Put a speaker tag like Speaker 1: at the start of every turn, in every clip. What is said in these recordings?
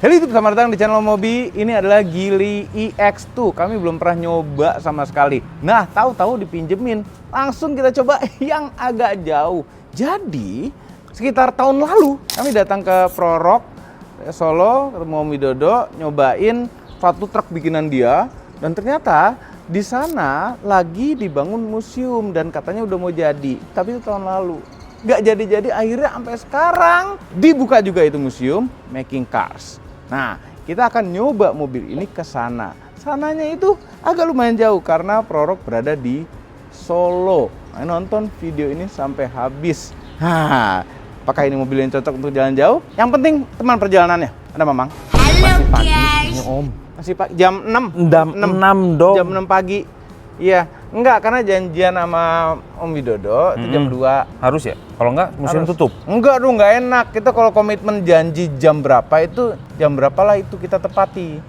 Speaker 1: Halo YouTube, selamat datang di channel Mobi. Ini adalah Geely EX2. Kami belum pernah nyoba sama sekali. Nah, tahu-tahu dipinjemin. Langsung kita coba yang agak jauh. Jadi, sekitar tahun lalu kami datang ke Prorok Solo, ketemu Om Widodo, nyobain satu truk bikinan dia. Dan ternyata di sana lagi dibangun museum dan katanya udah mau jadi. Tapi itu tahun lalu. Nggak jadi-jadi, akhirnya sampai sekarang dibuka juga itu museum Making Cars. Nah, kita akan nyoba mobil ini ke sana. Sananya itu agak lumayan jauh karena Prorok berada di Solo. Ayo nonton video ini sampai habis. Apakah ini mobil yang cocok untuk jalan jauh? Yang penting teman perjalanannya. Ada Mamang?
Speaker 2: Halo
Speaker 1: Masih pagi.
Speaker 2: guys.
Speaker 1: Ini Om. Masih pagi. Jam 6.
Speaker 3: Jam 6 dong.
Speaker 1: Jam 6 pagi. Iya. Enggak, karena janjian sama Om Widodo itu jam 2.
Speaker 3: Harus ya? Kalau enggak, museum tutup.
Speaker 1: Enggak dong, enggak enak. Kita kalau komitmen janji jam berapa itu, jam berapalah itu kita tepati.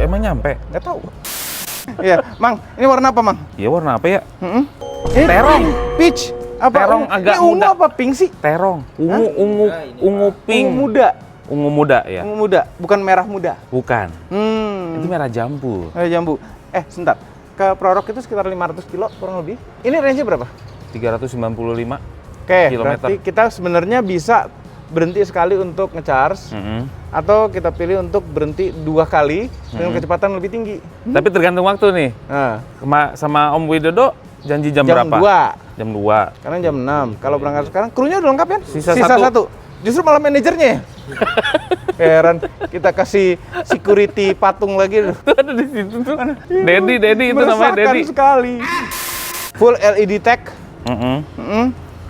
Speaker 3: Emang nyampe?
Speaker 1: Enggak tahu. Iya, Mang, ini warna apa, Mang?
Speaker 3: Iya, warna apa ya?
Speaker 1: Ini
Speaker 3: Terong.
Speaker 1: Peach. Apa?
Speaker 3: Terong agak
Speaker 1: ini ungu
Speaker 3: muda.
Speaker 1: apa pink sih?
Speaker 3: Terong. Ungu pink.
Speaker 1: Ungu muda.
Speaker 3: Ungu muda ya?
Speaker 1: Ungu muda, bukan merah muda.
Speaker 3: Bukan. Itu merah jambu.
Speaker 1: Jambu. Sebentar. Ke Prorok itu sekitar 500 kilo kurang lebih. Ini range-nya berapa?
Speaker 3: 395
Speaker 1: Oke,
Speaker 3: kilometer.
Speaker 1: berarti kita sebenarnya bisa berhenti sekali untuk ngecharge atau kita pilih untuk berhenti 2 kali dengan kecepatan lebih tinggi.
Speaker 3: Tapi tergantung waktu nih.
Speaker 1: Nah,
Speaker 3: Sama Om Widodo janji jam berapa?
Speaker 1: 2.
Speaker 3: Jam 2.
Speaker 1: Karena jam 6. Kalau berangkat sekarang, krunya udah lengkap ya?
Speaker 3: Sisa
Speaker 1: 1. Justru malah manajernya ya? Heran, kita kasih security patung lagi.
Speaker 3: Tuh ada di situ tuh. Dedi itu namanya
Speaker 1: Meresahkan
Speaker 3: Dedi.
Speaker 1: sekali. Full LED tech.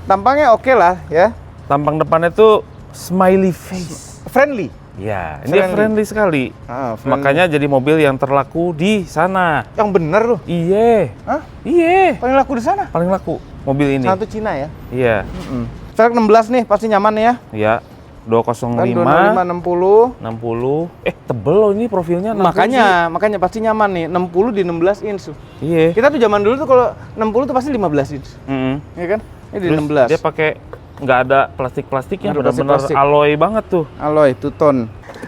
Speaker 1: Tampangnya oke lah ya.
Speaker 3: Tampang depannya tuh smiley face.
Speaker 1: Friendly.
Speaker 3: Ya, ini friendly sekali.
Speaker 1: Friendly.
Speaker 3: Makanya jadi mobil yang terlaku di sana.
Speaker 1: Yang bener loh.
Speaker 3: Iye.
Speaker 1: Hah?
Speaker 3: Iye.
Speaker 1: Paling laku di sana.
Speaker 3: Paling laku mobil ini.
Speaker 1: Satu Cina ya.
Speaker 3: Iya.
Speaker 1: Velg 16 nih, pasti nyaman nih ya.
Speaker 3: Iya. 205,
Speaker 1: 60.
Speaker 3: 60. Tebel loh ini profilnya. 60
Speaker 1: Makanya pasti nyaman nih. 60 di 16 inch tuh.
Speaker 3: Iya.
Speaker 1: Kita tuh zaman dulu tuh kalau 60 tuh pasti 15 inch. Iya kan? Ini di
Speaker 3: Terus
Speaker 1: 16.
Speaker 3: dia pakai nggak ada plastik-plastiknya,
Speaker 1: Nggak ada
Speaker 3: benar-benar
Speaker 1: plastik-plastik.
Speaker 3: alloy banget tuh.
Speaker 1: Alloy, 2 ton.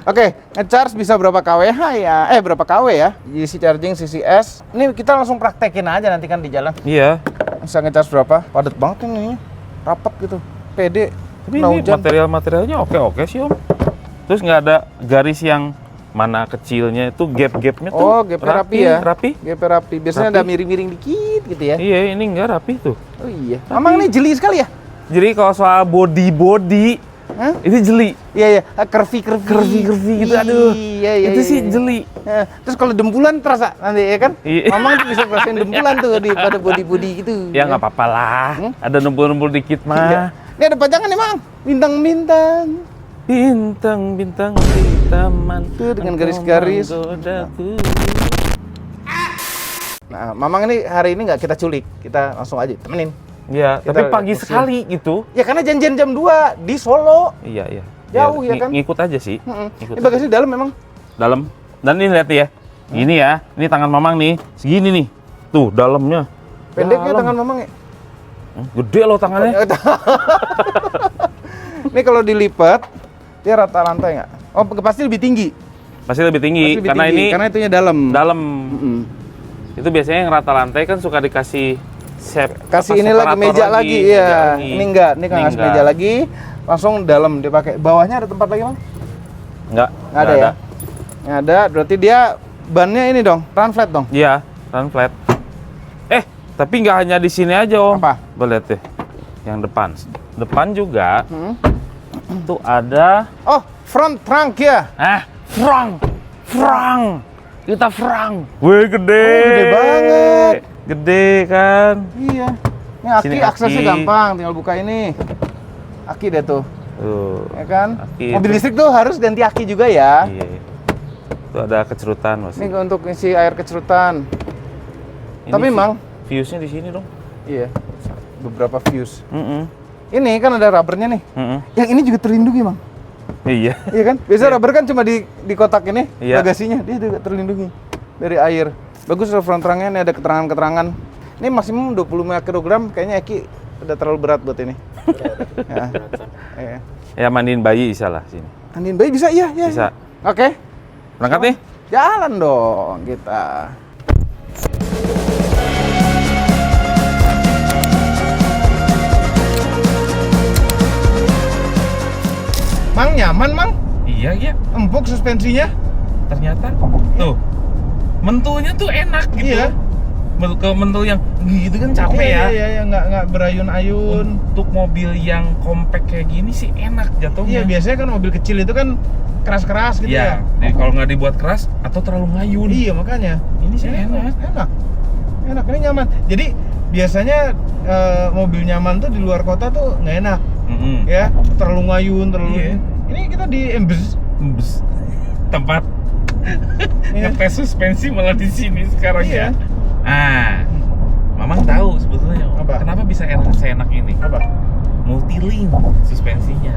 Speaker 1: Oke, ngecharge bisa berapa kWh ya? Berapa kW ya? DC charging CCS. Ini kita langsung praktekin aja nanti kan di jalan.
Speaker 3: Iya.
Speaker 1: Bisa ngecharge berapa? Padat banget ini. Rapat gitu. Pede.
Speaker 3: Tapi ini material-materialnya oke-oke sih Om. Terus nggak ada garis yang mana kecilnya itu gap-gapnya tuh.
Speaker 1: Oh, gapnya rapi ya?
Speaker 3: Rapi.
Speaker 1: Gapnya rapi. Biasanya
Speaker 3: Rapi.
Speaker 1: ada miring-miring dikit gitu ya.
Speaker 3: Iya, ini nggak rapi tuh.
Speaker 1: Oh iya. Emang ini jeli sekali ya?
Speaker 3: Jadi kalau soal body,
Speaker 1: Hah?
Speaker 3: itu jeli.
Speaker 1: Iya, curvy
Speaker 3: gitu, aduh.
Speaker 1: Iya.
Speaker 3: Itu sih jeli.
Speaker 1: Terus kalau dempulan terasa nanti ya kan?
Speaker 3: Iya.
Speaker 1: Mamang tuh bisa ngerasain dempulan tuh di pada body gitu.
Speaker 3: Ya nggak apa-apa lah. Ada nempel-nempel dikit
Speaker 1: Iya.
Speaker 3: mah.
Speaker 1: Ini ada pajangan nih, Mang. Bintang-bintang.
Speaker 3: Bintang-bintang di taman.
Speaker 1: Tuh, dengan garis-garis.
Speaker 3: Menggodaku.
Speaker 1: Nah, Mamang ini hari ini nggak kita culik. Kita langsung aja temenin.
Speaker 3: Iya,
Speaker 1: Kita
Speaker 3: tapi pagi
Speaker 1: usil.
Speaker 3: sekali gitu.
Speaker 1: Ya karena janjian jam 2 di Solo.
Speaker 3: Iya.
Speaker 1: Jauh ya kan?
Speaker 3: Ngikut aja sih. Ngikut
Speaker 1: Ini bagasi dalam memang.
Speaker 3: dalam. Dan ini lihat nih ya. Gini ya. Ini tangan Mamang nih. Segini nih. Tuh, dalamnya.
Speaker 1: Pendeknya
Speaker 3: Dalam.
Speaker 1: tangan Mamang ya.
Speaker 3: Gede loh tangannya.
Speaker 1: Ini kalau dilipat, dia rata lantai nggak? Oh, pasti lebih tinggi.
Speaker 3: Pasti lebih tinggi.
Speaker 1: Pasti lebih
Speaker 3: Karena
Speaker 1: tinggi,
Speaker 3: ini
Speaker 1: karena itunya dalam.
Speaker 3: dalam. Itu biasanya yang rata lantai kan suka dikasih
Speaker 1: Kasih ini lagi meja lagi, iya. Ini enggak, ini kan ngasih meja lagi, langsung dalam dipakai. Bawahnya ada tempat lagi, Bang?
Speaker 3: Nggak
Speaker 1: Nggak ada ya? Nggak ada, berarti dia bannya ini dong, run flat dong.
Speaker 3: Iya, run flat. Tapi nggak hanya di sini aja Om.
Speaker 1: Apa?
Speaker 3: Boleh lihat deh. Yang depan. Depan juga tuh ada.
Speaker 1: Oh, front trunk ya?
Speaker 3: Frang. Kita frang. Wih, gede.
Speaker 1: Oh, gede banget.
Speaker 3: Gede kan.
Speaker 1: Iya. Ini aki,
Speaker 3: Sini
Speaker 1: aksesnya
Speaker 3: aki.
Speaker 1: gampang, tinggal buka ini. Aki deh tuh,
Speaker 3: Tuh.
Speaker 1: ya kan?
Speaker 3: Aki
Speaker 1: Mobil
Speaker 3: itu.
Speaker 1: listrik tuh harus ganti aki juga ya.
Speaker 3: Iya. Tuh ada kecerutan
Speaker 1: Ini
Speaker 3: masih.
Speaker 1: untuk isi air kecerutan.
Speaker 3: Ini
Speaker 1: Tapi Mang,
Speaker 3: fuse-nya di sini dong.
Speaker 1: iya, beberapa fuse. Ini kan ada rubbernya nih. Yang ini juga terlindungi, Mang.
Speaker 3: Iya.
Speaker 1: Iya kan? Biasa rubber kan cuma di kotak ini,
Speaker 3: Iya.
Speaker 1: bagasinya dia juga terlindungi dari air. Bagus front trunk-nya, ini ada keterangan-keterangan. Ini maksimum 25 kg, kayaknya Eki udah terlalu berat buat ini. Ya.
Speaker 3: Ya mandiin bayi bisa lah sini.
Speaker 1: Mandiin bayi bisa? Iya, iya.
Speaker 3: Bisa.
Speaker 1: Oke,
Speaker 3: Berangkat nih?
Speaker 1: jalan dong kita. Mang, nyaman Mang?
Speaker 3: Iya, iya.
Speaker 1: Empuk suspensinya?
Speaker 3: Ternyata tuh mentulnya tuh enak gitu.
Speaker 1: Iya.
Speaker 3: Kalau mentul yang gitu kan capek ya.
Speaker 1: Iya, nggak berayun-ayun.
Speaker 3: Untuk mobil yang compact kayak gini sih enak jatuhnya.
Speaker 1: Iya, biasanya kan mobil kecil itu kan keras-keras gitu ya.
Speaker 3: Iya. Jadi kalau nggak dibuat keras atau terlalu ngayun.
Speaker 1: Iya, makanya.
Speaker 3: Ini sih enak.
Speaker 1: Enak, ini nyaman. Jadi biasanya mobil nyaman tuh di luar kota tuh nggak enak. Ya, terlalu ngayun, terlalu.
Speaker 3: Iya.
Speaker 1: Ini kita di Embes.
Speaker 3: Tempat
Speaker 1: Iya.
Speaker 3: ngetes suspensi malah di sini sekarang
Speaker 1: Iya.
Speaker 3: ya. Ah, Mamang tahu sebetulnya
Speaker 1: Apa?
Speaker 3: kenapa bisa enak seenak ini?
Speaker 1: Apa?
Speaker 3: Multilink suspensinya.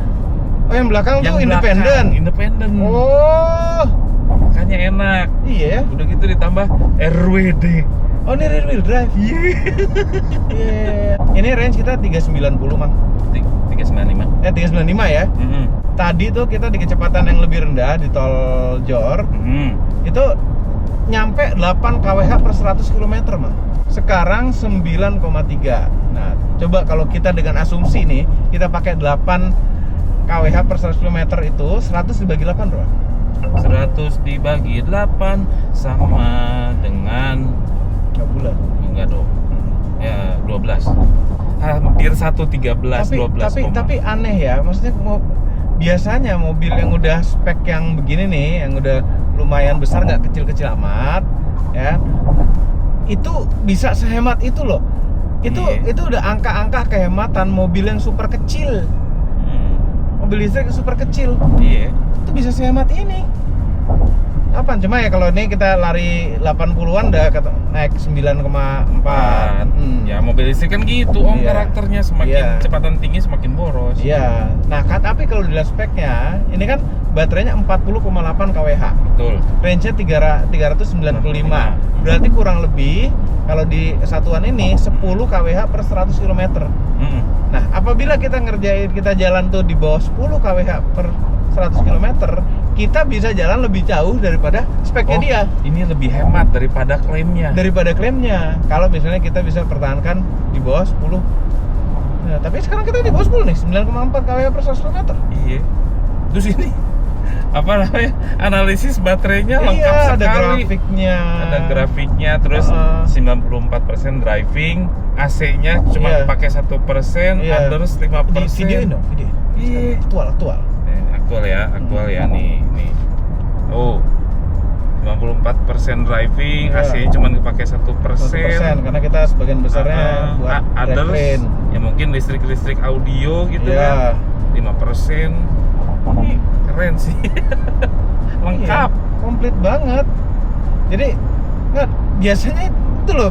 Speaker 1: Oh, yang belakang tuh
Speaker 3: Yang
Speaker 1: independen.
Speaker 3: belakang, independen.
Speaker 1: Oh,
Speaker 3: Makanya enak.
Speaker 1: iya ya.
Speaker 3: Udah gitu ditambah RWD.
Speaker 1: Oh, ini rear wheel drive. Iya. Ini range kita 390, Mang.
Speaker 3: 395.
Speaker 1: 395 ya. Tadi tuh kita di kecepatan yang lebih rendah di tol Jor, itu nyampe 8 kWh per 100 km, Mang. Sekarang 9,3. Nah, coba kalau kita dengan asumsi nih, kita pakai 8 kWh per 100 km itu 100 dibagi 8 berapa?
Speaker 3: 100 dibagi 8 sama dengan
Speaker 1: Enggak bulan.
Speaker 3: enggak dong. Ya 12. Hampir 113 12.
Speaker 1: Tapi aneh ya, maksudnya biasanya mobil yang udah spek yang begini nih, yang udah lumayan besar, nggak kecil-kecil amat, ya, itu bisa sehemat itu loh. Itu udah angka-angka kehematan mobil yang super kecil, mobil listrik yang super kecil,
Speaker 3: Iya.
Speaker 1: itu bisa sehemat ini. Apaan? Cuma ya kalau ini kita lari 80-an udah naik 9,4.
Speaker 3: Ya mobil listrik kan gitu om,
Speaker 1: Iya.
Speaker 3: karakternya semakin
Speaker 1: Iya.
Speaker 3: kecepatan tinggi semakin boros.
Speaker 1: Iya. Nah, tapi kalau dilihat speknya, ini kan baterainya 40,8 kWh.
Speaker 3: Betul.
Speaker 1: Range-nya 395. Berarti kurang lebih kalau di kesatuan ini 10 kWh per 100 km. Nah, apabila kita jalan tuh di bawah 10 kWh per 100 km, kita bisa jalan lebih jauh daripada speknya dia.
Speaker 3: Ini lebih hemat daripada klaimnya.
Speaker 1: Kalau misalnya kita bisa pertahankan di bawah 10. Nah, tapi sekarang kita di bawah 10 nih, 9,4 kWh per 100 km.
Speaker 3: Iya. Terus ini apa namanya? Analisis baterainya lengkap
Speaker 1: Iya, ada
Speaker 3: sekali.
Speaker 1: grafiknya.
Speaker 3: Terus 94% driving, AC-nya cuma
Speaker 1: Iya.
Speaker 3: pakai 1%,
Speaker 1: Iya.
Speaker 3: others 5%.
Speaker 1: Videoin dong, video.
Speaker 3: Iya.
Speaker 1: Aktual.
Speaker 3: Aktual ya nih. Oh. 94% driving,
Speaker 1: Iya.
Speaker 3: AC-nya cuma dipakai 1%.
Speaker 1: Karena kita sebagian besarnya buat
Speaker 3: others
Speaker 1: drivetrain.
Speaker 3: ya mungkin listrik audio gitu
Speaker 1: Iya.
Speaker 3: kan 5%. Ini keren sih. Lengkap.
Speaker 1: Iya, komplit banget. Jadi nggak,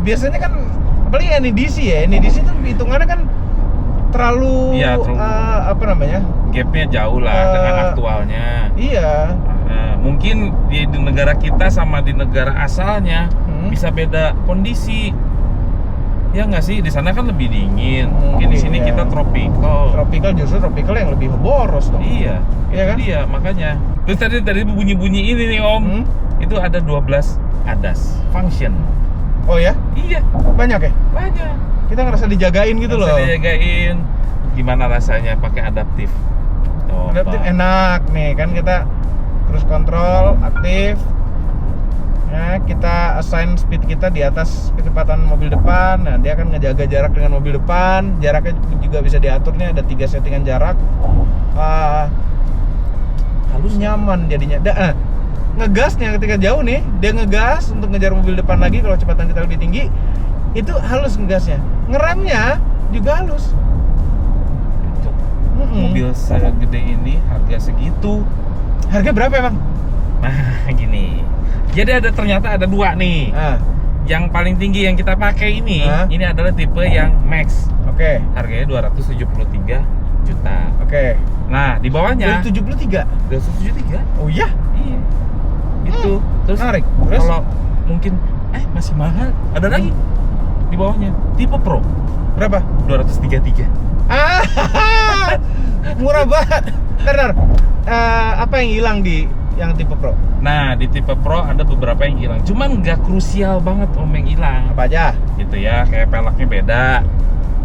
Speaker 1: biasanya kan apalagi NEDC ya. NEDC tuh hitungannya kan terlalu,
Speaker 3: Iya,
Speaker 1: apa namanya?
Speaker 3: Gapnya jauh lah dengan aktualnya.
Speaker 1: Iya.
Speaker 3: Mungkin di negara kita sama di negara asalnya bisa beda kondisi. Ya nggak sih, di sana kan lebih dingin. Mungkin di sini
Speaker 1: iya.
Speaker 3: kita tropical.
Speaker 1: Tropical yang lebih boros dong.
Speaker 3: Iya,
Speaker 1: Iya kan?
Speaker 3: Iya, makanya. Terus tadi bunyi-bunyi ini nih Om. Itu ada 12 ADAS function.
Speaker 1: Oh ya?
Speaker 3: Iya,
Speaker 1: Banyak ya?
Speaker 3: banyak.
Speaker 1: Kita ngerasa dijagain gitu loh.
Speaker 3: Bisa dijagain. Gimana rasanya pakai adaptif? Coba.
Speaker 1: Adaptif enak nih kan, kita cruise control aktif. Ya, kita assign speed kita di atas kecepatan mobil depan. Nah, dia akan ngejaga jarak dengan mobil depan. Jaraknya juga bisa diatur nih, ada 3 settingan jarak. Halus, nyaman jadinya. Ngegasnya ketika jauh nih, dia ngegas untuk ngejar mobil depan lagi kalau kecepatan kita lebih tinggi. Itu halus ngegasnya. Ngeremnya juga halus.
Speaker 3: Untuk mobil segede ini harga segitu.
Speaker 1: Harga berapa emang?
Speaker 3: Nah, gini. Jadi ternyata ada 2 nih. Yang paling tinggi yang kita pakai ini adalah tipe yang Max.
Speaker 1: Oke.
Speaker 3: Harganya 273 juta.
Speaker 1: Oke.
Speaker 3: Nah, di bawahnya
Speaker 1: 273.
Speaker 3: 273.
Speaker 1: Oh iya?
Speaker 3: Iya. Itu. Terus
Speaker 1: menarik. Terus
Speaker 3: kalau mungkin masih mahal, ada lagi di bawahnya tipe Pro.
Speaker 1: berapa?
Speaker 3: 233.
Speaker 1: Murah banget. Bentar. Apa yang hilang di yang tipe Pro?
Speaker 3: Nah, di tipe Pro ada beberapa yang hilang. Cuman nggak krusial banget Om yang hilang.
Speaker 1: Apa aja?
Speaker 3: Gitu ya, kayak peleknya beda.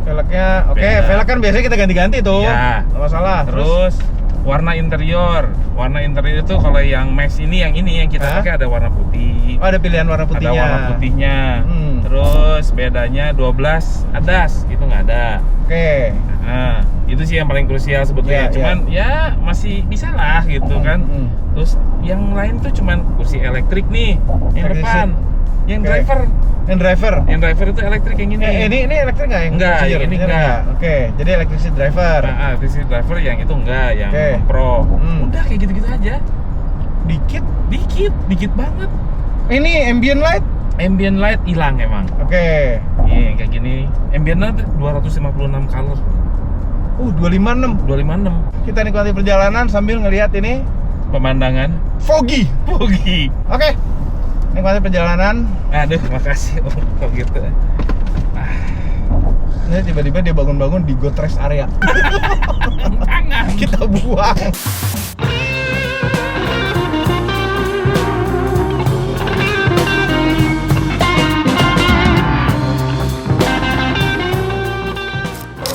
Speaker 1: Velgnya, oke,
Speaker 3: Beda.
Speaker 1: velg kan biasanya kita ganti-ganti tuh.
Speaker 3: Iya.
Speaker 1: Nggak masalah.
Speaker 3: Terus warna interior. Warna interior itu kalau yang Max ini yang kita
Speaker 1: Hah?
Speaker 3: pakai ada warna putih.
Speaker 1: Oh, ada pilihan warna putihnya.
Speaker 3: Ada warna putihnya.
Speaker 1: Hmm.
Speaker 3: Terus bedanya 12 ADAS, itu nggak ada.
Speaker 1: Oke.
Speaker 3: Nah, itu sih yang paling krusial sebetulnya.
Speaker 1: Iya,
Speaker 3: Cuman ya masih bisa lah gitu kan.
Speaker 1: Hmm.
Speaker 3: Terus yang lain tuh cuman kursi elektrik nih yang
Speaker 1: Elektrik
Speaker 3: depan. Yang
Speaker 1: Oke.
Speaker 3: driver,
Speaker 1: Yang driver.
Speaker 3: yang driver itu elektrik yang ini.
Speaker 1: Ini elektrik nggak yang
Speaker 3: Enggak,
Speaker 1: seat?
Speaker 3: yang ini enggak.
Speaker 1: Oke, jadi electric driver.
Speaker 3: Nah, sisi driver yang itu enggak, yang
Speaker 1: Oke.
Speaker 3: Pro.
Speaker 1: Hmm.
Speaker 3: Udah kayak gitu-gitu aja.
Speaker 1: Dikit.
Speaker 3: Dikit banget.
Speaker 1: Ini ambient light.
Speaker 3: Ambient light hilang emang.
Speaker 1: Oke.
Speaker 3: Iya, kayak gini. Ambient light 256 color.
Speaker 1: 256.
Speaker 3: 256.
Speaker 1: Kita nikmati perjalanan sambil ngelihat ini
Speaker 3: Pemandangan
Speaker 1: foggy.
Speaker 3: foggy.
Speaker 1: Oke. Nikmati perjalanan.
Speaker 3: Aduh, makasih Om kalau gitu.
Speaker 1: Ini tiba-tiba dia bangun-bangun di God Rest area.
Speaker 3: Tangan.
Speaker 1: Kita buang.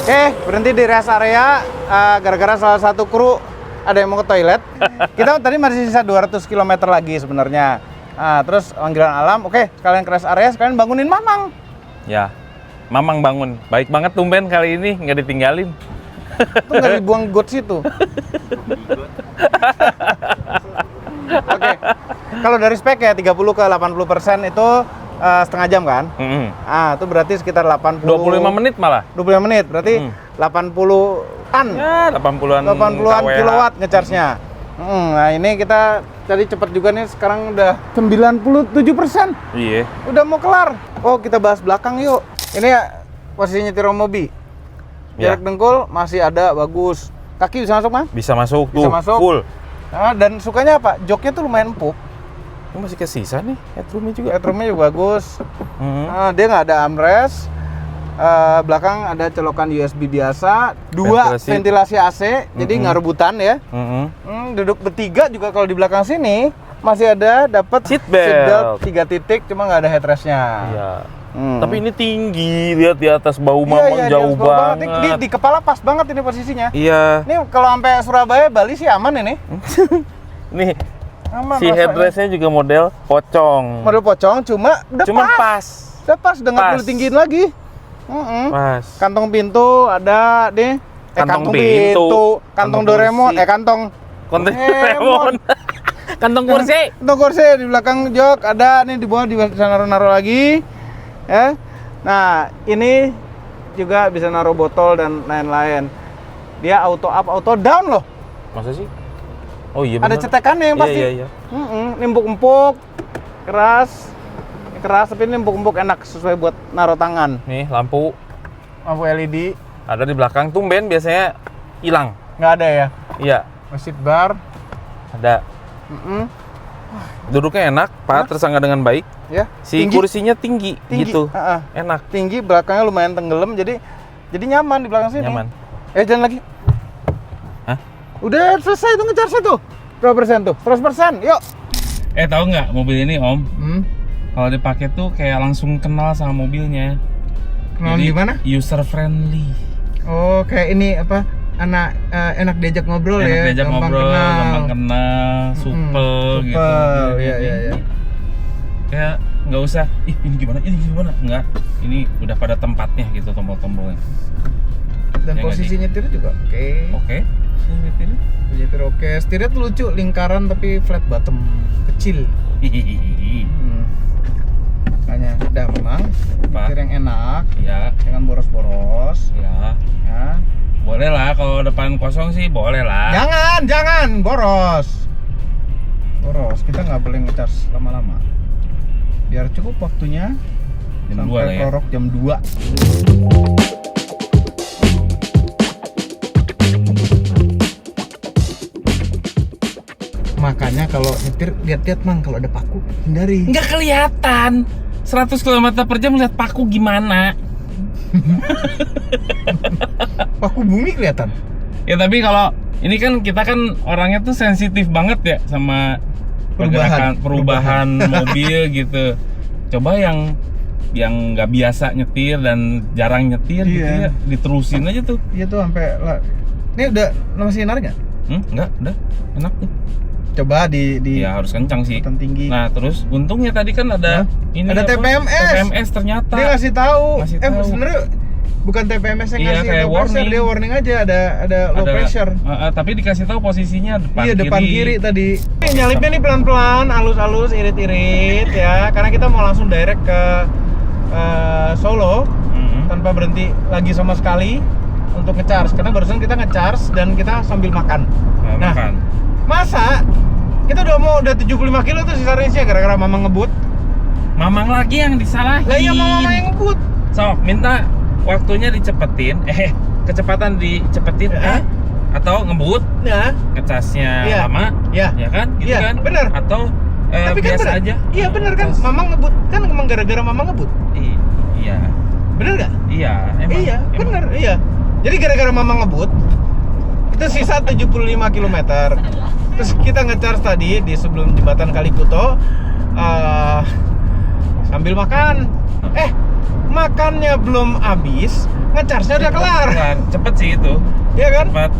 Speaker 1: Oke, berhenti di rest area gara-gara salah satu kru ada yang mau ke toilet. Kita tadi masih sisa 200 km lagi sebenarnya. Terus panggilan alam, oke, sekalian ke rest area, sekalian bangunin Mamang.
Speaker 3: Ya, Mamang bangun. Baik banget tumben kali ini, nggak ditinggalin.
Speaker 1: Itu nggak dibuang got situ. Oke, kalau dari spek ya 30 ke 80% itu setengah jam kan? Itu berarti sekitar
Speaker 3: 25 menit malah.
Speaker 1: 25 menit, berarti 80-an.
Speaker 3: Ya, 80-an
Speaker 1: 80-an
Speaker 3: kWh.
Speaker 1: kilowatt ngecharge-nya. Nah ini kita tadi cepet juga nih, sekarang udah 97%.
Speaker 3: Iya.
Speaker 1: Udah mau kelar. Oh, kita bahas belakang yuk. Ini ya posisi nyetir mobil.
Speaker 3: Ya.
Speaker 1: Jarak dengkul masih ada, bagus. Kaki bisa masuk, Mang?
Speaker 3: Bisa masuk
Speaker 1: Bisa
Speaker 3: tuh,
Speaker 1: masuk.
Speaker 3: full.
Speaker 1: Dan sukanya apa? Joknya tuh lumayan empuk.
Speaker 3: Ini masih kesisa nih, headroomnya juga.
Speaker 1: Headroomnya juga bagus. Dia nggak ada armrest. Belakang ada colokan USB biasa. 2 ventilasi AC, jadi nggak rebutan ya. Duduk bertiga juga kalau di belakang sini masih ada dapat
Speaker 3: Seat belt.
Speaker 1: 3 titik, cuma nggak ada headrestnya.
Speaker 3: Iya. Tapi ini tinggi, lihat di atas bau Mamang
Speaker 1: Iya,
Speaker 3: jauh
Speaker 1: di atas bawah
Speaker 3: banget.
Speaker 1: Di kepala pas banget ini posisinya.
Speaker 3: Iya.
Speaker 1: Ini kalau sampai Surabaya, Bali sih aman ini.
Speaker 3: Nih,
Speaker 1: Aman
Speaker 3: si
Speaker 1: rasanya.
Speaker 3: headrestnya juga model pocong.
Speaker 1: Model pocong, cuma udah
Speaker 3: Cuman
Speaker 1: pas.
Speaker 3: pas.
Speaker 1: Udah pas, udah nggak
Speaker 3: Pas.
Speaker 1: perlu tinggiin lagi.
Speaker 3: Pas.
Speaker 1: Kantong pintu ada deh.
Speaker 3: Kantong pintu.
Speaker 1: Kantong
Speaker 3: Kantong
Speaker 1: Doraemon,
Speaker 3: kursi.
Speaker 1: kantong
Speaker 3: Konten
Speaker 1: Doraemon.
Speaker 3: Kantong kursi.
Speaker 1: Kantong kursi di belakang jok ada nih, di bawah bisa naruh lagi. Ya. Nah, ini juga bisa naruh botol dan lain-lain. Dia auto up, auto down loh.
Speaker 3: Masa sih? Oh iya
Speaker 1: Ada
Speaker 3: bener.
Speaker 1: cetekannya yang pasti.
Speaker 3: Iya.
Speaker 1: Ini empuk-empuk, keras. Ini keras, tapi ini empuk-empuk, enak, sesuai buat naruh tangan.
Speaker 3: Nih, lampu
Speaker 1: Lampu LED
Speaker 3: ada di belakang. Tumben biasanya hilang.
Speaker 1: nggak ada ya.
Speaker 3: Iya,
Speaker 1: Seat bar.
Speaker 3: ada. Duduknya enak, Pak, tersangga dengan baik.
Speaker 1: Ya.
Speaker 3: Si kursinya tinggi gitu. Enak.
Speaker 1: Tinggi, belakangnya lumayan tenggelam, jadi nyaman di belakang sini.
Speaker 3: Nyaman.
Speaker 1: Jalan lagi.
Speaker 3: Hah?
Speaker 1: Udah selesai tuh ngecharge tuh. Berapa persen tuh? 100%. Yuk.
Speaker 3: Tahu nggak mobil ini Om?
Speaker 1: Hmm.
Speaker 3: Kalau dipakai tuh kayak langsung kenal sama mobilnya.
Speaker 1: Kenalan
Speaker 3: Jadi,
Speaker 1: gimana?
Speaker 3: user friendly.
Speaker 1: Oh, kayak ini apa? Enak diajak ngobrol
Speaker 3: Enak
Speaker 1: ya.
Speaker 3: diajak
Speaker 1: gampang
Speaker 3: ngobrol,
Speaker 1: kenal.
Speaker 3: gampang kenal, supel gitu.
Speaker 1: Iya.
Speaker 3: Kayak nggak usah, ini gimana? Nggak, ini udah pada tempatnya gitu tombol-tombolnya.
Speaker 1: Dan
Speaker 3: Ya nggak
Speaker 1: posisi
Speaker 3: sih?
Speaker 1: nyetirnya juga oke.
Speaker 3: Oke. Ini.
Speaker 1: Nyetir oke. Setirnya tuh lucu, lingkaran tapi flat bottom, kecil. Makanya udah memang nyetir yang enak,
Speaker 3: Ya,
Speaker 1: jangan boros-boros.
Speaker 3: ya.
Speaker 1: Ya.
Speaker 3: Boleh lah kalau depan kosong sih boleh lah.
Speaker 1: Jangan boros. Kita nggak boleh ngecas lama-lama. Biar cukup waktunya
Speaker 3: Jam 2
Speaker 1: sampai
Speaker 3: lah ya.
Speaker 1: prorok jam 2. Makanya kalau nyetir lihat-lihat Mang, kalau ada paku hindari.
Speaker 3: Nggak kelihatan. 100 km per jam lihat paku gimana?
Speaker 1: Paku bumi kelihatan.
Speaker 3: Ya tapi kalau Ini kan kita kan orangnya tuh sensitif banget ya sama perubahan mobil gitu. Coba yang nggak biasa nyetir dan jarang nyetir gitu ya, diterusin aja tuh.
Speaker 1: Iya tuh sampai ini udah masih narik nggak?
Speaker 3: Enggak, udah enak tuh.
Speaker 1: Coba di
Speaker 3: ya harus kencang sih.
Speaker 1: Tinggi.
Speaker 3: Nah terus untungnya tadi kan ada ini
Speaker 1: ada TPMS
Speaker 3: ternyata.
Speaker 1: Dia ngasih tahu.
Speaker 3: tahu.
Speaker 1: Sebenarnya bukan TPMS yang ngasih
Speaker 3: kayak warning.
Speaker 1: Dia warning aja ada low pressure.
Speaker 3: Tapi dikasih tahu posisinya depan kiri.
Speaker 1: Depan kiri tadi. Nyalipnya nih pelan-pelan, halus-halus, irit-irit ya. Karena kita mau langsung direct ke Solo tanpa berhenti lagi sama sekali untuk ngecharge. Karena barusan kita ngecharge dan kita sambil makan.
Speaker 3: Makan.
Speaker 1: Masa kita udah 75 kilo tuh sisa range-nya gara-gara Mamang ngebut.
Speaker 3: Mamang lagi yang disalahin.
Speaker 1: Lah iya Mamang yang ngebut.
Speaker 3: Sok, minta waktunya dicepetin, kecepatan dicepetin, atau ngebut, ngecasnya lama, ya kan, gitu kan,
Speaker 1: bener.
Speaker 3: Atau
Speaker 1: tapi kan
Speaker 3: biasa
Speaker 1: bener.
Speaker 3: aja.
Speaker 1: Iya bener kan, Mamang ngebut, kan emang gara-gara Mamang ngebut.
Speaker 3: Iya.
Speaker 1: Bener nggak?
Speaker 3: Iya, emang.
Speaker 1: Iya, bener, iya. Jadi gara-gara Mamang ngebut, itu sisa 75 km. Terus kita ngecharge tadi di sebelum jembatan Kalikuto, sambil makan. Makannya belum habis, ngecharge-nya udah kelar.
Speaker 3: Cepet sih itu.
Speaker 1: Iya kan?
Speaker 3: Cepet.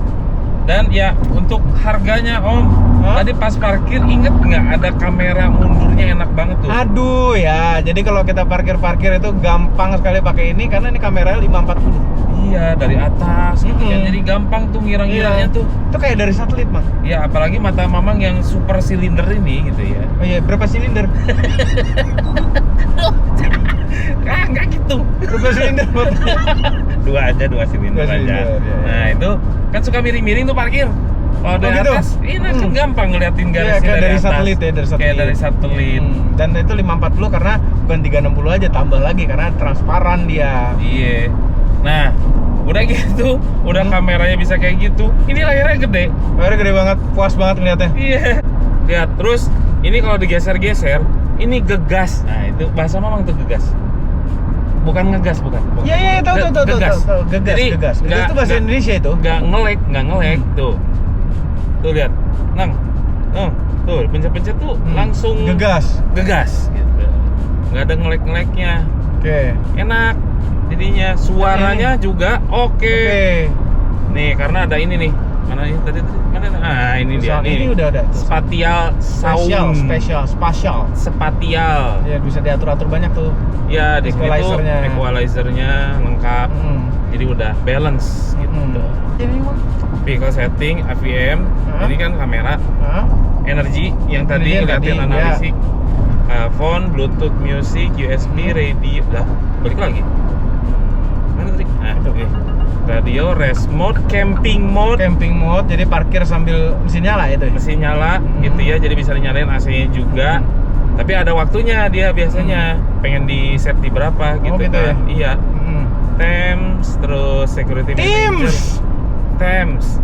Speaker 3: Dan ya untuk harganya Om, tadi pas parkir inget nggak ada kamera mundurnya, enak banget tuh.
Speaker 1: Aduh ya, jadi kalau kita parkir itu gampang sekali pakai ini karena ini kameranya 540.
Speaker 3: Iya, dari atas gitu ya. Jadi gampang tuh ngira-ngiranya tuh.
Speaker 1: Itu kayak dari satelit, Mang.
Speaker 3: Iya, apalagi mata Mamang yang super silinder ini gitu ya.
Speaker 1: Oh iya, berapa silinder?
Speaker 3: Enggak gitu.
Speaker 1: Berapa silinder?
Speaker 3: dua silinder aja.
Speaker 1: Ya.
Speaker 3: Nah, itu kan suka miring-miring tuh parkir. Kalau dari
Speaker 1: gitu?
Speaker 3: atas, ini kan gampang ngeliatin garisnya
Speaker 1: kayak dari
Speaker 3: atas.
Speaker 1: satelit ya, dari satelit.
Speaker 3: Kayak dari satelit.
Speaker 1: Dan itu 540 karena bukan 360 aja, tambah lagi karena transparan dia.
Speaker 3: Iya. Nah, udah gitu, udah kameranya bisa kayak gitu. Ini layarnya gede.
Speaker 1: Layarnya gede banget, puas banget ngeliatnya.
Speaker 3: Iya. Lihat, terus ini kalau digeser-geser, ini gegas. Nah, itu bahasa Mamang tuh gegas. Bukan ngegas, bukan.
Speaker 1: Iya, tahu.
Speaker 3: Gegas. Jadi,
Speaker 1: gegas. Itu bahasa Indonesia itu.
Speaker 3: Nggak ngelek tuh. Tuh lihat, tuh pencet-pencet tuh langsung
Speaker 1: gegas
Speaker 3: gitu. Nggak ada ngelek-ngeleknya.
Speaker 1: Oke.
Speaker 3: Enak. Jadinya suaranya juga oke. Nih, karena ada ini nih. Mana ini tadi? Mana? Ah, ini dia nih.
Speaker 1: Ini udah ada.
Speaker 3: Spatial sound.
Speaker 1: Spatial.
Speaker 3: Spatial.
Speaker 1: Ya bisa diatur-atur banyak tuh.
Speaker 3: Ya, di sini tuh equalizernya lengkap. Jadi udah balance gitu.
Speaker 1: Jadi
Speaker 3: vehicle setting, AVM, ini kan kamera, energi yang tadi ngeliatin analitik, phone, Bluetooth, music, USB, radio, dah balik lagi. Mana tadi? Radio, rest mode, camping mode,
Speaker 1: jadi parkir sambil mesin nyala itu.
Speaker 3: Mesin nyala, gitu ya, jadi bisa dinyalain AC-nya juga. Tapi ada waktunya dia biasanya, pengen di set di berapa gitu,
Speaker 1: gitu
Speaker 3: kan?
Speaker 1: Ya?
Speaker 3: Iya. Teams, terus security manager. Teams.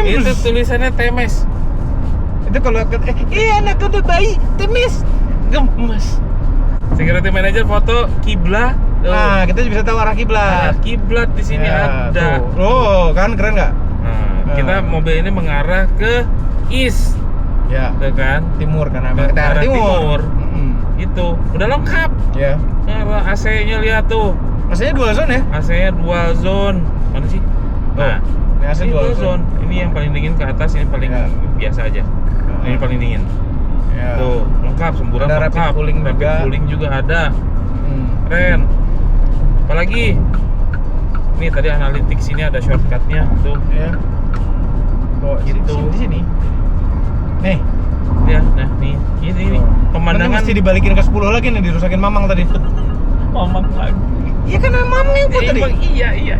Speaker 3: Itu tulisannya Temes.
Speaker 1: Itu kalau anak udah bayi Temes
Speaker 3: gemes. Security manager foto kiblat.
Speaker 1: Nah, kita bisa tahu arah kiblat.
Speaker 3: Kiblat di sini ada.
Speaker 1: Tuh. Oh, kan keren nggak?
Speaker 3: Nah, kita mobil ini mengarah ke east.
Speaker 1: Ya.
Speaker 3: Tuh kan?
Speaker 1: Timur kan, ke arah timur.
Speaker 3: Itu udah lengkap.
Speaker 1: Ya.
Speaker 3: Nah, AC-nya lihat tuh.
Speaker 1: AC-nya dual zone ya?
Speaker 3: AC-nya dual zone. Mana sih? Nah,
Speaker 1: ini AC dual zone.
Speaker 3: Ini yang paling dingin ke atas, ini paling biasa aja. Ini paling dingin. Ya. Tuh, lengkap, semburan
Speaker 1: ada
Speaker 3: lengkap.
Speaker 1: Rapid
Speaker 3: cooling juga ada. Keren. Apalagi ini tadi analitik sini ada shortcutnya tuh.
Speaker 1: Ya. Oh,
Speaker 3: gitu.
Speaker 1: Di sini. Nih.
Speaker 3: Ya, nah nih. Ini pemandangan
Speaker 1: mesti dibalikin ke 10 lagi nih, dirusakin Mamang tadi.
Speaker 3: Mamang lagi.
Speaker 1: Iya kan Mamang yang buat tadi.
Speaker 3: Iya.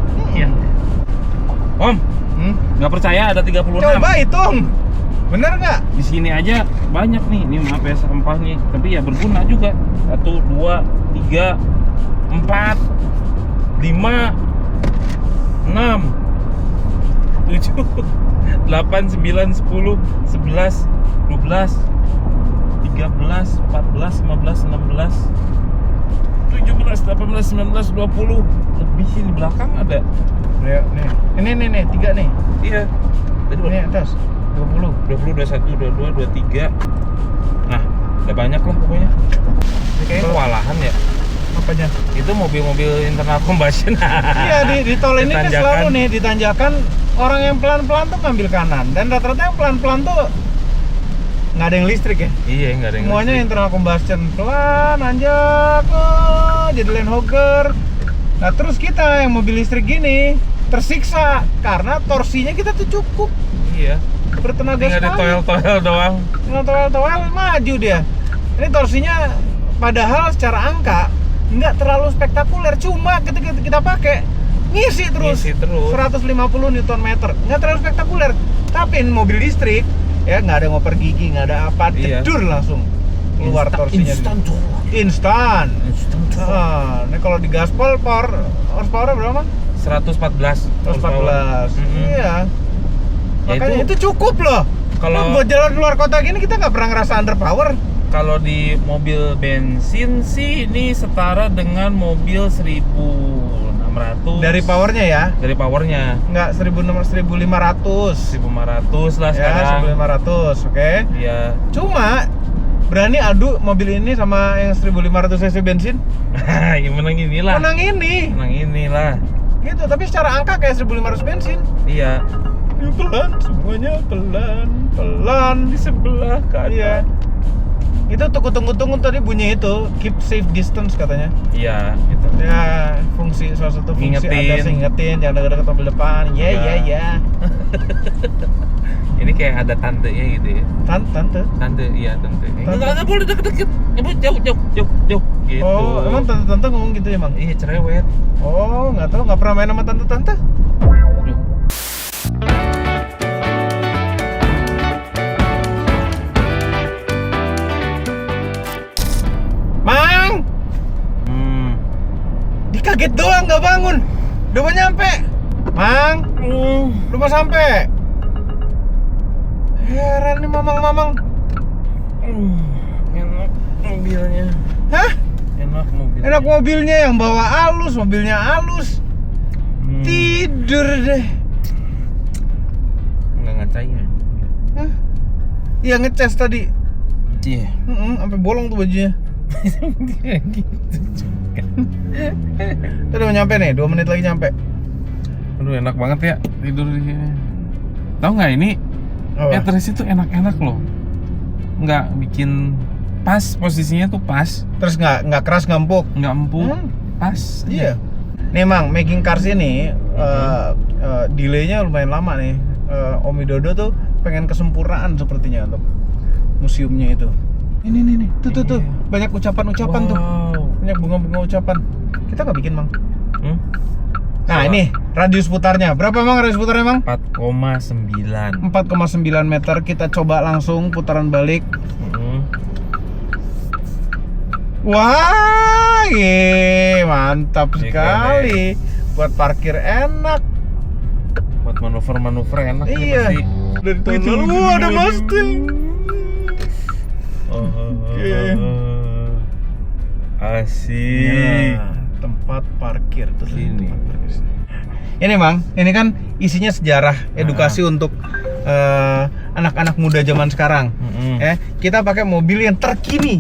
Speaker 3: Om, nggak percaya ada 36.
Speaker 1: Coba hitung. Bener nggak?
Speaker 3: Di sini aja banyak nih. Ini maaf ya sampah nih, tapi ya berguna juga. 1, 2, 3, 4, 5, 6, 7, 8, 9, 10, 11, 12, 13, 14, 15, 16, 17, 18, 19, 20. Lebih sih di belakang ada.
Speaker 1: Ya, nih. Ini 3 nih.
Speaker 3: Iya. Tadi
Speaker 1: Ini atas 20.
Speaker 3: 20, 21, 22, 23. Nah, udah banyak lah pokoknya. Ini kayaknya kewalahan ya.
Speaker 1: Apanya?
Speaker 3: Itu mobil-mobil internal combustion.
Speaker 1: Iya, di tol ini kan
Speaker 3: Ditanjakan.
Speaker 1: selalu nih ditanjakan orang yang pelan-pelan tuh ngambil kanan, dan rata-rata yang pelan-pelan tuh nggak ada yang listrik ya.
Speaker 3: Iya, nggak ada yang
Speaker 1: Semuanya
Speaker 3: listrik.
Speaker 1: internal combustion, pelan anjak, jadi Land Hogger. Nah terus kita yang mobil listrik gini tersiksa karena torsinya kita tuh cukup
Speaker 3: Iya.
Speaker 1: bertenaga
Speaker 3: Tinggal di
Speaker 1: sekali.
Speaker 3: toel-toel doang.
Speaker 1: Tinggal toel maju dia. Ini torsinya padahal secara angka nggak terlalu spektakuler, cuma ketika kita pakai ngisi terus. 150 Nm, nggak terlalu spektakuler. Tapi ini mobil listrik ya, nggak ada ngoper gigi, nggak ada apa,
Speaker 3: Iya.
Speaker 1: jedur langsung keluar torsinya. Instan. Nah, ini kalau di gaspol horsepower berapa?
Speaker 3: 114.
Speaker 1: 114. Iya.
Speaker 3: Ya
Speaker 1: Makanya itu cukup loh.
Speaker 3: Kalau-
Speaker 1: buat jalan luar kota gini kita nggak pernah ngerasa underpower.
Speaker 3: Kalau di mobil bensin sih ini setara dengan mobil 1600.
Speaker 1: Dari powernya ya,
Speaker 3: Dari powernya
Speaker 1: nggak 1500.
Speaker 3: 1500 lah
Speaker 1: Ya,
Speaker 3: sekarang.
Speaker 1: 1500, oke.
Speaker 3: Iya.
Speaker 1: Cuma berani adu mobil ini sama yang 1500 cc bensin?
Speaker 3: Ya menang inilah.
Speaker 1: Menang ini.
Speaker 3: Menang inilah.
Speaker 1: Gitu, tapi secara angka kayak 1500 bensin.
Speaker 3: Iya.
Speaker 1: Pelan, semuanya pelan
Speaker 3: Di sebelah kanan.
Speaker 1: Iya. Itu tunggu tadi bunyi itu keep safe distance katanya.
Speaker 3: Iya, gitu.
Speaker 1: Ya, salah satu fungsi
Speaker 3: Ngingetin.
Speaker 1: ada sih ngingetin jangan deket-deket mobil depan.
Speaker 3: Iya.
Speaker 1: Ya.
Speaker 3: Ini kayak ada tantenya gitu ya.
Speaker 1: Tante.
Speaker 3: Tante, iya tante.
Speaker 1: Tante.
Speaker 3: Enggak boleh deket-deket. Jauh. Gitu.
Speaker 1: Oh, emang tante ngomong gitu emang?
Speaker 3: Iya, cerewet.
Speaker 1: Oh, nggak tahu, nggak pernah main sama tante.
Speaker 3: Aduh.
Speaker 1: Mang, dikaget doang nggak bangun. Udah mau nyampe. Mang, udah mau sampai. Heran nih mamang.
Speaker 3: Enak mobilnya.
Speaker 1: Hah?
Speaker 3: Enak mobilnya.
Speaker 1: Enak mobilnya, yang bawa halus, mobilnya halus. Tidur deh.
Speaker 3: Enggak ngacain.
Speaker 1: Hah? Iya, ngecas tadi.
Speaker 3: Iya.
Speaker 1: Sampai bolong tuh bajunya.
Speaker 3: Gitu juga.
Speaker 1: Kita udah mau nyampe nih, 2 menit lagi nyampe.
Speaker 3: Aduh, enak banget ya tidur di sini. Tahu nggak ini?
Speaker 1: Apa?
Speaker 3: Mattress itu enak-enak loh. Nggak bikin pas, posisinya tuh pas,
Speaker 1: Terus nggak keras, nggak empuk.
Speaker 3: nggak empuk, pas.
Speaker 1: Iya. Nih Mang, making cars ini delaynya lumayan lama nih. Om Widodo tuh pengen kesempurnaan sepertinya untuk museumnya itu. Ini nih, tuh.
Speaker 3: Iya.
Speaker 1: Banyak ucapan-ucapan tuh.
Speaker 3: Wow.
Speaker 1: Banyak bunga-bunga ucapan. Kita nggak bikin Mang.
Speaker 3: Hmm?
Speaker 1: Nah ini radius putarnya. Berapa Mang radius putarnya Mang?
Speaker 3: 4,9.
Speaker 1: 4,9 meter. Kita coba langsung putaran balik. Wah, mantap
Speaker 3: Iya,
Speaker 1: sekali. Buat parkir enak.
Speaker 3: Buat manuver enak. nih
Speaker 1: Iya.
Speaker 3: pasti.
Speaker 1: Dari tunnel, ada Mustang.
Speaker 3: Asik.
Speaker 1: Nah, tempat parkir terus
Speaker 3: Sini.
Speaker 1: tempat parkir. Ini Mang, ini kan isinya sejarah edukasi untuk anak-anak muda zaman sekarang. Kita pakai mobil yang terkini,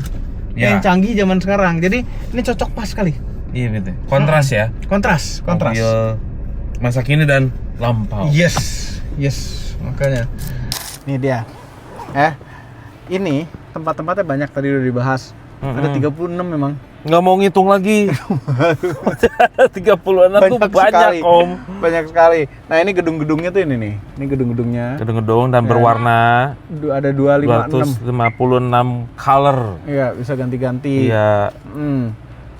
Speaker 3: Ya.
Speaker 1: yang canggih zaman sekarang. Jadi ini cocok pas sekali.
Speaker 3: Iya betul. Kontras ya.
Speaker 1: Kontras.
Speaker 3: Mobil masa kini dan lampau.
Speaker 1: Yes, makanya. Ini dia. Ini tempat-tempatnya banyak tadi udah dibahas. Ada 36 memang.
Speaker 3: Nggak mau ngitung lagi. 30-an tuh banyak
Speaker 1: sekali.
Speaker 3: Om.
Speaker 1: Banyak sekali. Nah, ini gedung-gedungnya tuh ini nih. Ini gedung-gedungnya.
Speaker 3: Gedung-gedung dan berwarna
Speaker 1: Ada 256.
Speaker 3: 256 color.
Speaker 1: Iya, bisa ganti-ganti.
Speaker 3: Iya.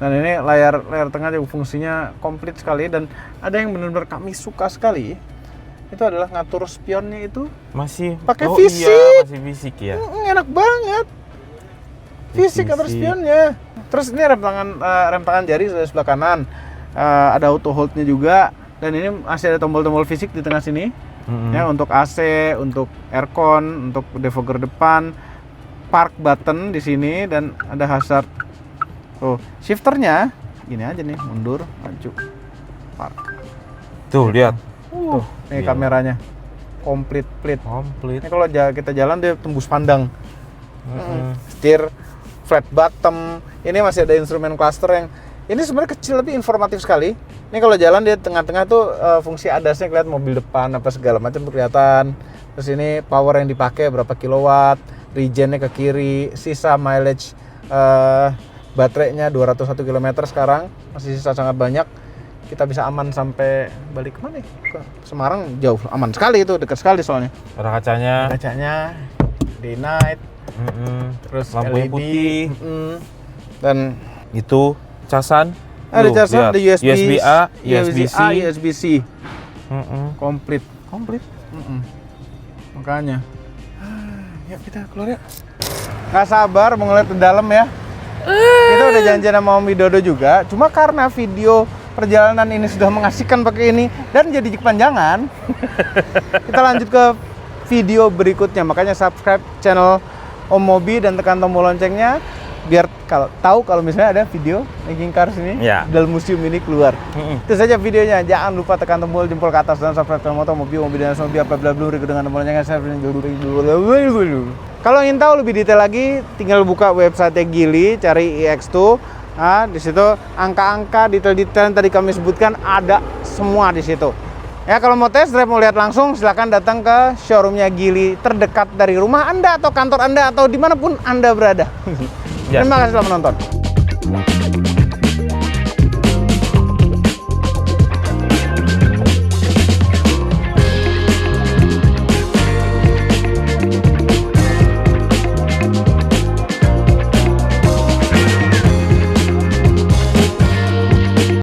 Speaker 1: Dan ini layar tengah juga fungsinya komplit sekali, dan ada yang benar-benar kami suka sekali. Itu adalah ngatur spionnya itu.
Speaker 3: Masih
Speaker 1: Pakai
Speaker 3: oh
Speaker 1: fisik.
Speaker 3: Iya, masih fisik ya.
Speaker 1: Enak banget. Fisik ngatur spionnya. Terus ini rem tangan jari sebelah kanan. Ada auto hold-nya juga, dan ini masih ada tombol-tombol fisik di tengah sini. Ya, untuk AC, untuk aircon, untuk defogger depan, park button di sini, dan ada hazard. Tuh, shifternya gini aja nih, mundur, maju, park.
Speaker 3: Tuh, lihat.
Speaker 1: Tuh, ini
Speaker 3: Gila.
Speaker 1: kameranya. komplit plit.
Speaker 3: Komplit.
Speaker 1: Ini kalau kita jalan dia tembus pandang. Setir, flat bottom. Ini masih ada instrumen cluster yang ini sebenarnya kecil tapi informatif sekali. Ini kalau jalan dia tengah-tengah tuh fungsi ADAS-nya kelihatan, mobil depan apa segala macam tuh kelihatan. Terus ini power yang dipakai berapa kilowatt, regen-nya ke kiri, sisa mileage baterainya 201 km sekarang, masih sisa sangat banyak. Kita bisa aman sampai balik kemana ya? Ke Semarang jauh, aman sekali itu, dekat sekali soalnya.
Speaker 3: Ada kacanya.
Speaker 1: Di night, terus
Speaker 3: lampunya
Speaker 1: LED,
Speaker 3: putih. Dan itu casan.
Speaker 1: ada casan, ada USB
Speaker 3: USB-A,
Speaker 1: USB-C, USB-C. Komplit. Makanya. Yuk kita keluar yuk. Nggak sabar mau ngeliat ke dalam ya. Kita udah janjian sama Om Widodo juga. Cuma karena video perjalanan ini sudah mengasihkan pakai ini dan jadi kepanjangan, kita lanjut ke video berikutnya. Makanya subscribe channel Om Mobi dan tekan tombol loncengnya biar tahu kalau misalnya ada video making cars ini dalam museum ini keluar. Itu saja videonya. Jangan lupa tekan tombol jempol ke atas dan subscribe channel Moto Mobi dan Mobi apabila belum dengan tombol loncengnya. Kalau ingin tahu lebih detail lagi, tinggal buka website Geely, cari iX2. Nah, di situ angka-angka, detail-detail yang tadi kami sebutkan ada semua di situ. Ya, kalau mau test drive, mau lihat langsung, silakan datang ke showroomnya Geely terdekat dari rumah Anda atau kantor Anda atau dimanapun Anda berada. Terima kasih telah menonton.